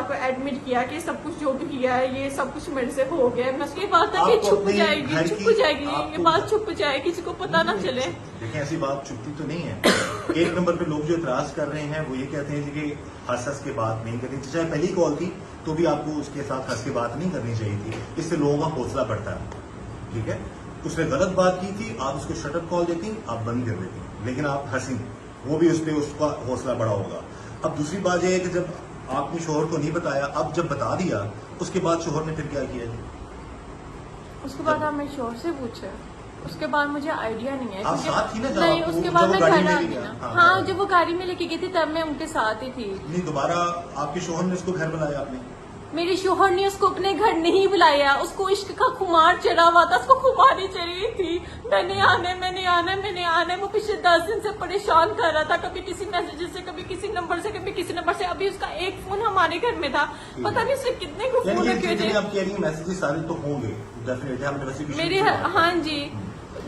को एडमिट किया कि सब कुछ जो भी किया है ये सब कुछ मेरे से हो गया है। मैं उसकी बात था कि छुप जाएगी ये बात छुप जाएगी, किसी को पता ना चले। देखिए ऐसी बात छुपती तो नहीं है। एक नंबर पे लोग जो इतराज कर रहे हैं वो ये कहते हैं कि हंस के बात नहीं करनी, चाहे पहली कॉल थी तो भी आपको उसके साथ हंस के बात नहीं करनी चाहिए थी, इससे लोगों का हौसला बढ़ता है। ठीक है, उसने गलत बात की थी, आप उसको शटअप कॉल देती, आप बंद कर देती, लेकिन आप हंसी, वो भी उसने उसका हौसला बढ़ा होगा। अब दूसरी बात यह है कि जब आपने शोहर को नहीं बताया, अब जब बता दिया उसके बाद शोहर ने फिर क्या किया जी? उसके बाद आप मेरे शोहर से पूछे, उसके बाद मुझे आइडिया नहीं है। आप साथ थी ना जब नहीं, उसके बाद मैं घर आ गई ना। हाँ, जब वो गाड़ी में लेके गई थी तब मैं उनके साथ ही थी। नहीं, दोबारा आपके शोहर ने उसको घर बुलाया आपने? मेरे शोहर ने उसको अपने घर नहीं बुलाया, उसको इश्क का खुमार चढ़ा हुआ था, उसको खुमारी चढ़ी थी। मैंने आना है। वो पिछले 10 दिन से परेशान कर रहा था, कभी किसी मैसेज से, कभी किसी नंबर से, कभी किसी नंबर से। अभी उसका एक फोन हमारे घर में था, पता नहीं उसने कितने को फोन रखे थे। आप कह रही हैं मैसेजेस सारे तो होंगे डेफिनेटली, मेरे, हाँ जी,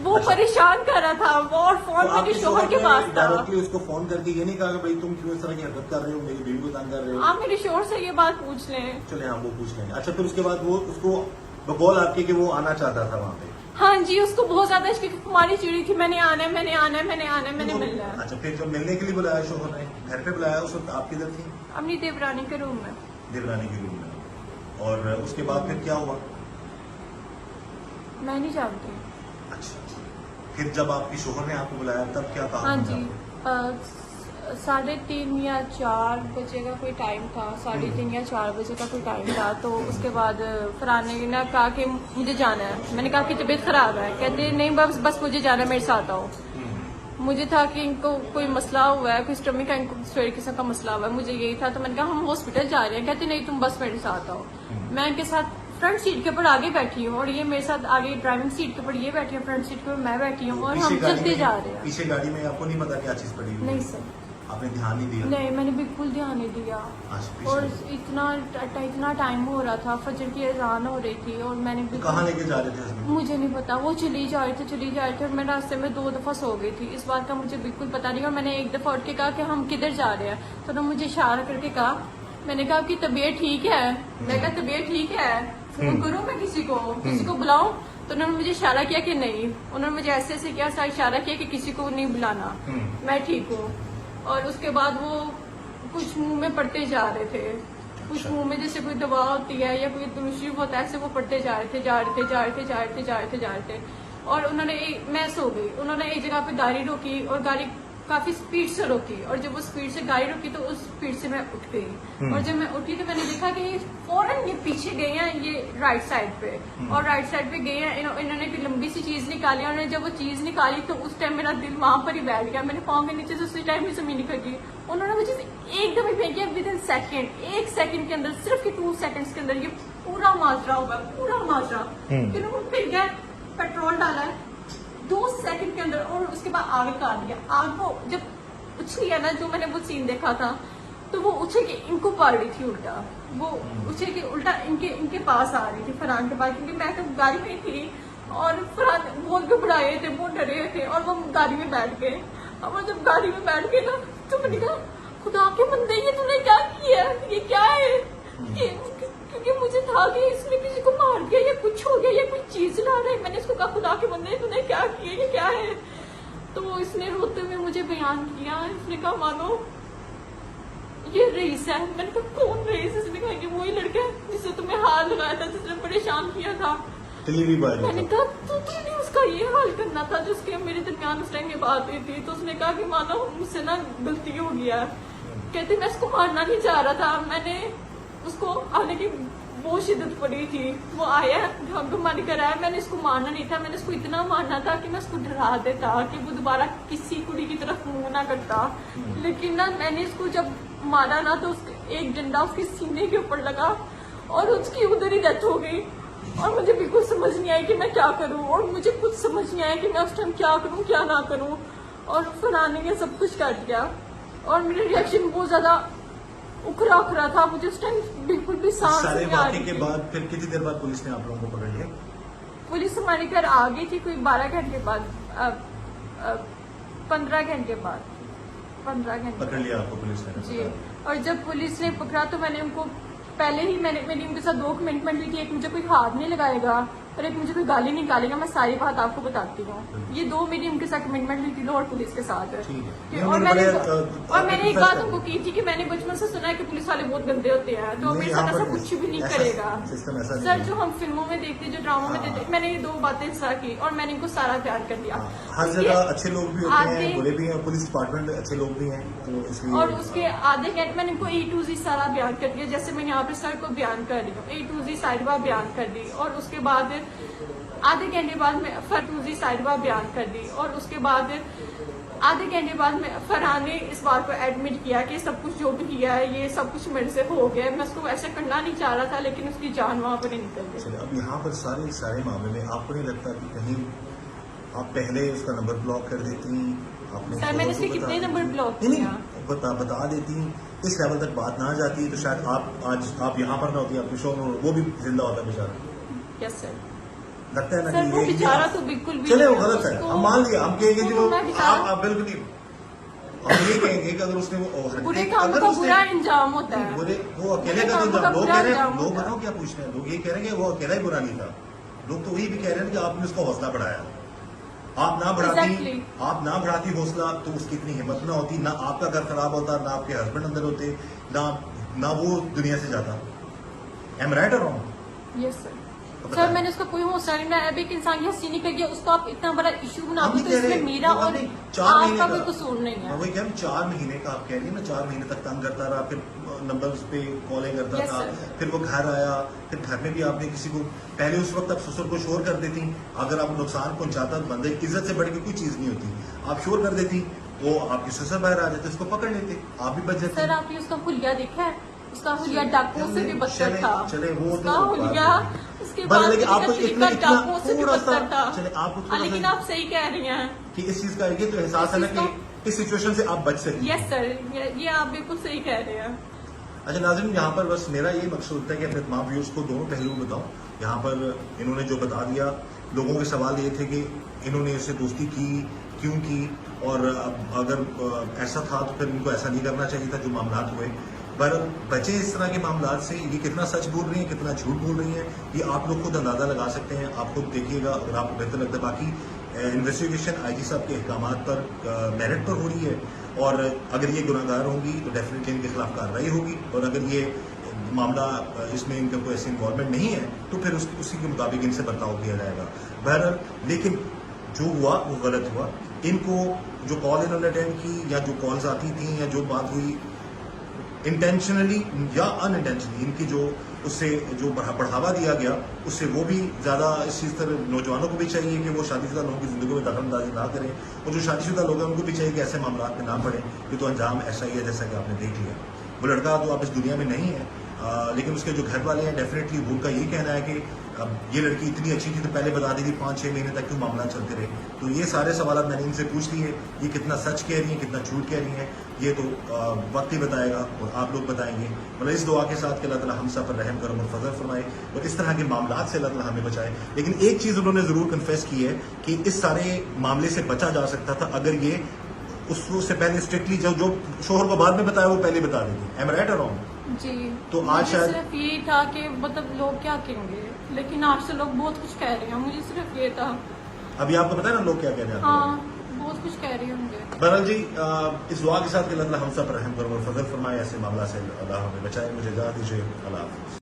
वो परेशान कर रहा था वो, और फोन मेरे शोहर के पास था। डायरेक्टली उसको फोन करके ये नहीं कहा कि भाई तुम क्यों इस तरह की हरकत कर रहे हो, मेरी बीवी को तंग कर रहे हो? आप मेरे शोहर से ये बात पूछ लें। चले, हाँ वो पूछ लेंगे। अच्छा, फिर उसके बाद वो उसको बकौल आपके कि वो आना चाहता था वहाँ पे? हाँ जी, उसको बहुत ज्यादा इसकी कुमारी चिड़ी थी, मैंने आना है, मैंने मिलना है। अच्छा, फिर जब मिलने के लिए बुलाया शोहर ने, घर पे बुलाया, उस वक्त आप किधर थी? अपनी देवरानी के रूम में। देवरानी के रूम में। और उसके बाद फिर क्या हुआ? मैं नहीं जानती। अच्छा, फिर जब आपके शोहर ने आपको बुलाया तब क्या कहा? हाँ जी, 3:30 या 4 बजे का कोई टाइम था, 3:30 या 4 बजे का कोई टाइम था। तो उसके बाद फरहान ने कहा कि मुझे जाना है। मैंने कहा कि तबीयत खराब है, कहते नहीं बस मुझे जाना है, मेरे साथ आओ। मुझे था कि इनको कोई मसला हुआ है, कोई स्टमक का इनको किस्म का मसला हुआ है, मुझे यही था। तो मैंने कहा हम हॉस्पिटल जा रहे हैं, कहते नहीं तुम बस मेरे साथ आओ। मैं इनके साथ फ्रंट सीट के ऊपर आगे बैठी हूँ और ये मेरे साथ आगे ड्राइविंग सीट के ऊपर ये बैठी है, फ्रंट सीट के ऊपर मैं बैठी हूँ, और हम चलते जा रहे हैं। पीछे गाड़ी में आपको नहीं पता क्या चीज पड़ी हुई? नहीं सर, आपने ध्यान नहीं दिया? नहीं, मैंने बिल्कुल ध्यान नहीं दिया। और इतना टाइम हो रहा था, फजर की अजान हो रही थी, और मैंने कहाँ लेके जा रहे थे हस्बैंड? मुझे नहीं पता, वो चली जा रहे थे और मैं रास्ते में 2 दफा सो गई थी। इस बात का मुझे बिल्कुल पता नहीं। और मैंने एक दफा उठ के कहा कि हम किधर जा रहे हैं, तो उन्होंने मुझे इशारा करके कहा, मैंने कहा आपकी तबीयत ठीक है? मैं कहा तबीयत ठीक है, फोन करूँ मैं किसी को बुलाऊं? तो उन्होंने मुझे इशारा किया कि नहीं। उन्होंने मुझे ऐसे किया, इशारा किया कि किसी को नहीं बुलाना, मैं ठीक हूँ। और उसके बाद वो कुछ मुंह में पड़ते जा रहे थे, कुछ मुंह में जैसे कोई दवा होती है या कोई दुरुशीफ होता है, ऐसे वो पड़ते जा रहे थे। और मैं सो गई। उन्होंने एक जगह पे गाड़ी रोकी और गाड़ी काफी स्पीड से रोकी, और जब वो स्पीड से गाड़ी रोकी तो उस स्पीड से मैं उठ गई। और जब मैं उठी तो मैंने देखा कि ये फौरन ये पीछे गए हैं, ये राइट साइड पे, और राइट साइड पे गए हैं। इन्होंने एक लंबी सी चीज निकाली, और जब वो चीज निकाली तो उस टाइम मेरा दिल वहां पर ही बैठ गया, मेरे पाँव के नीचे से उसी टाइम ही जमीन निकल गई। उन्होंने मुझे एकदम ही फेंक दिया, विदिन सेकेंड, 1 सेकेंड के अंदर, सिर्फ 2 सेकेंड्स के अंदर ये पूरा माजरा हुआ, पूरा माजरा। फिर गया, पेट्रोल डाला है 2 सेकंड के अंदर, और उसके बाद आग लगा दिया। आग को जब उछली है ना, जो मैंने वो सीन देखा था, तो वो उछल के इनको पार रही थी उल्टा, वो उछल के उल्टा इनके पास आ रही थी, फरहान के पास, क्योंकि मैं तो गाड़ी में थी और फरहान बहुत घबराए थे, बहुत डरे थे, और वो गाड़ी में बैठ गए। और जब गाड़ी में बैठ गए ना, तो मैंने कहा खुदा के बंदे, ये तूने क्या किया, ये क्या है? क्योंकि मुझे था कि इसने किसी को मार दिया या कुछ हो गया या कोई चीज ला रहा है। मैंने इसको कहा खुदा के बंदे तूने क्या किया, ये क्या है? तो इसने रोते हुए मुझे बयान किया, इसने कहा मानो ये रईस है। मैंने कहा कौन रईस? इसने कहा कि वही लड़का है जिससे तुम्हें हाथ लगाया था, जिसने परेशान किया था। मैंने कहा तूने उसका ये हाल करना था जिसके मेरे दरमियान उस टाइम ये बात हुई थी। तो उसने कहा कि मानो मुझसे ना गलती हो गया। कहते मैं इसको मारना नहीं चाह रहा था, मैंने उसको आने की बहुत शिद्दत पड़ी थी, वो आया धमधमानी कराया, मैंने इसको मारना नहीं था, मैंने इसको इतना मारना था कि मैं उसको डरा देता कि वो दोबारा किसी कुड़ी की तरफ मुंह ना करता। लेकिन ना मैंने इसको जब मारा ना, तो एक डंडा उसके सीने के ऊपर लगा और उसकी उधर ही डेथ हो गई। और मुझे बिल्कुल समझ नहीं आई कि मैं क्या करूं, और मुझे कुछ समझ नहीं आया कि मैं उस टाइम क्या करूं क्या ना करूं। और फरहान ने सब कुछ कर दिया, और मेरा रिएक्शन बहुत ज्यादा उखरा था, मुझे उस टाइम बिल्कुल भी सांस नहीं आ रही थी। के बाद फिर कितनी देर बाद पुलिस ने आप लोगों को पकड़ लिया? पुलिस हमारे घर आ गई थी कोई 12 घंटे बाद, 15 घंटे बाद 15 घंटे पकड़ लिया आपको पुलिस ने? जी। और जब पुलिस ने पकड़ा तो मैंने उनको पहले ही मैंने उनके साथ 2 कमिटमेंट ली थी, एक मुझे कोई हाथ नहीं लगाएगा और एक मुझे कोई गाली निकालेगा। मैं सारी बात आपको बताती हूँ। ये 2 मेरी उनके साथ कमिटमेंट ली थी लाहौर पुलिस के साथ। ठीक है। और मैंने एक बात confess उनको की थी कि मैंने बचपन से सुना है कि पुलिस वाले बहुत गंदे होते हैं, तो नहीं, मेरे यहाँ साथ ऐसा पर कुछ भी नहीं ऐसा करेगा। सिस्टम ऐसा नहीं सर है। जो हम फिल्मों में देखते, जो ड्रामों में देखते, मैंने ये 2 बातें सर की और मैंने इनको सारा प्यार कर दिया। हर जगह अच्छे लोग भी होते हैं, आधे- बुरे भी हैं, पुलिस डिपार्टमेंट में अच्छे लोग भी हैं, तो इसलिए और उसके आधे घंटे मैंने इनको A to Z सारा बयान कर दिया, जैसे मैं यहाँ पे सर को बयान कर रही हूँ। A to Z सारी बात बयान कर दी और उसके बाद आधे घंटे बाद मैं फरतूजी साइड बार बयान कर दी और उसके बाद आधे घंटे बाद में फरहान ने इस बात को एडमिट किया कि सब कुछ जो भी किया है ये सब कुछ मेरे से हो गया है। मैं उसको ऐसे करना नहीं चाह रहा था, लेकिन उसकी जान वहां पर ही निकल गई। चलिए, अब यहाँ पर सारे मामले में आपको नहीं लगता कि कहीं आप पहले उसका नंबर ब्लॉक कर देती, आपने सर मैंने इसके कितने नंबर ब्लॉक नहीं किया? बता देती, इस लेवल तक बात ना जाती तो शायद आप यहाँ पर ना होती, आपके शो में वो भी जिंदा होता बेचारा। Yes sir. लगता है ना सर कि वो ये बेचारा तो बिल्कुल भी चले वो नहीं है। गलत है, उसको- हम मान लिया, हम कहेंगे कि वो उसको मैं बेचारा- आप बिल्कुल नहीं, हम ये कहेंगे कि अगर उसने वो बुरे कामों का बुरा अंजाम होता है। बुरे वो अकेले बुरे का कामों तो का लोग बुरा कह रहे हैं, अंजाम लोग होता है। बताओ क्या पूछ रहे हैं, लोग ये कह रहे हैं कि वो अकेला ही बुरा नहीं था, लोग तो वही भी कह रहे हैं कि आपने उसका हौसला बढ़ाया। आप ना Exactly. बढ़ाती हौसला तो उसकी इतनी हिम्मत ना होती, ना आपका घर खराब होता, ना आपके हस्बैंड अंदर होते, ना वो दुनिया से जाता। एम राइट और रॉन्ग? Yes sir. सर मैंने उसका कोई हौसला नहीं बनाया। अब एक इंसान की हंसी निकल गया, उसको आप इतना बड़ा इशू बना हम दो, नहीं तो कह रहे, इसमें मेरा वो और आपने 4 महीने आपका का- कोई कसूर नहीं मैं है। वही कह रहा हूँ, 4 महीने का आप कह रही है ना, 4 महीने तक तंग करता रहा, फिर नंबर पे कॉलिंग करता Yes, था, sir. फिर वो घर आया, फिर घर में भी आपने किसी को पहले उस वक्त आप ससुर को शोर कर देती, अगर आप नुकसान पहुंचाता तो बंदे की इज्जत से बढ़ के कोई चीज नहीं होती, आप शोर कर देती, वो आपके ससुर बाहर आ जाते, उसको पकड़ लेते, आप भी बच जाते। सर आपने उसका हुलिया देखा है? उसका हुलिया डाकुओं से भी बदतर था। चले वो उसका तो हुलिया उसके बस बाद लेकिन आपको उसका इतना डाकुओं से भी थोड़ा सा बदतर था। चले आपको हाँ, थोड़ा लेकिन सा आप सही कह रही हैं। कि इस चीज का ये तो एहसास है ना कि इस सिचुएशन से आप बच सकें। यस सर, ये आप बिल्कुल सही कह रहे हैं। अच्छा नाज़रीन, यहाँ पर बस मेरा ये मकसद है कि अपने तमाम व्यूअर्स को दोनों पहलू बताऊं। यहाँ पर इन्होंने जो बता दिया, लोगों के सवाल ये थे कि इन्होंने इससे दोस्ती की, क्यों की, और अगर ऐसा था तो फिर इनको ऐसा नहीं करना चाहिए था जो मामला हुए। पर बचे इस तरह के मामला से, ये कितना सच बोल रही हैं, कितना झूठ बोल रही हैं, ये आप लोग खुद अंदाजा लगा सकते हैं। आप खुद देखिएगा अगर आपको बेहतर लगता है। बाकी इन्वेस्टिगेशन आईजी साहब के अहकामात पर मेरिट पर हो रही है, और अगर ये गुनाहगार होंगी तो डेफिनेटली इनके खिलाफ कार्रवाई होगी, और अगर ये मामला इसमें इनका कोई ऐसी इन्वॉल्वमेंट नहीं है तो फिर उसी के मुताबिक इनसे बर्ताव किया जाएगा। बहरहाल लेकिन जो हुआ वो गलत हुआ। इनको जो कॉल इन्होंने अटेंड की, या जो कॉल्स आती थी, या जो बात हुई इंटेंशनली या अनइंटेंशनली, इनकी जो उससे जो बढ़ावा दिया गया, उससे वो भी ज़्यादा इस चीज़ तरह नौजवानों को भी चाहिए कि वो शादीशुदा लोगों की ज़िंदगी में दखलंदाजी ना करें, और जो शादीशुदा लोग हैं उनको भी चाहिए कि ऐसे मामला में ना पड़े। ये तो अंजाम ऐसा ही है जैसा कि आपने देख लिया। वो लड़का तो आप इस दुनिया में नहीं है, लेकिन उसके जो घर वाले हैं डेफिनेटली उनका ये कहना है कि अब ये लड़की इतनी अच्छी थी तो पहले बता दी थी, 5-6 महीने तक क्यों मामला चलते रहे। तो ये सारे सवाल मैंने इनसे पूछ लिए, ये कितना सच कह रही हैं, कितना झूठ कह रही हैं, ये तो वक्त ही बताएगा और आप लोग बताएंगे। मतलब इस दुआ के साथ कि अल्लाह ताला हम सब पर रहम करम और फजल फरमाए और इस तरह के मामला से अल्लाह ताला हमें बचाए। लेकिन एक चीज़ उन्होंने ज़रूर कन्फेस की है कि इस सारे मामले से बचा जा सकता था अगर ये उससे पहले स्ट्रिक्टली जो शोहर को बाद में बताया वो पहले बता देती। एम राइट और रॉन्ग? जी। तो आज मुझे शायद- सिर्फ ये था कि मतलब लोग क्या कहेंगे, लेकिन आज से लोग बहुत कुछ कह रहे हैं। मुझे सिर्फ ये था। अभी आपको पता है ना लोग क्या कह रहे हैं? हाँ, बहुत कुछ कह रहे होंगे। बहरहाल जी, इस दुआ के साथ कि अल्लाह ताला हम सब पर रहम करम और फजल फरमाए, ऐसे मामला से अल्लाह हमें बचाए। मुझे इजाज़त दीजिए। अल्लाह हाफ़िज़।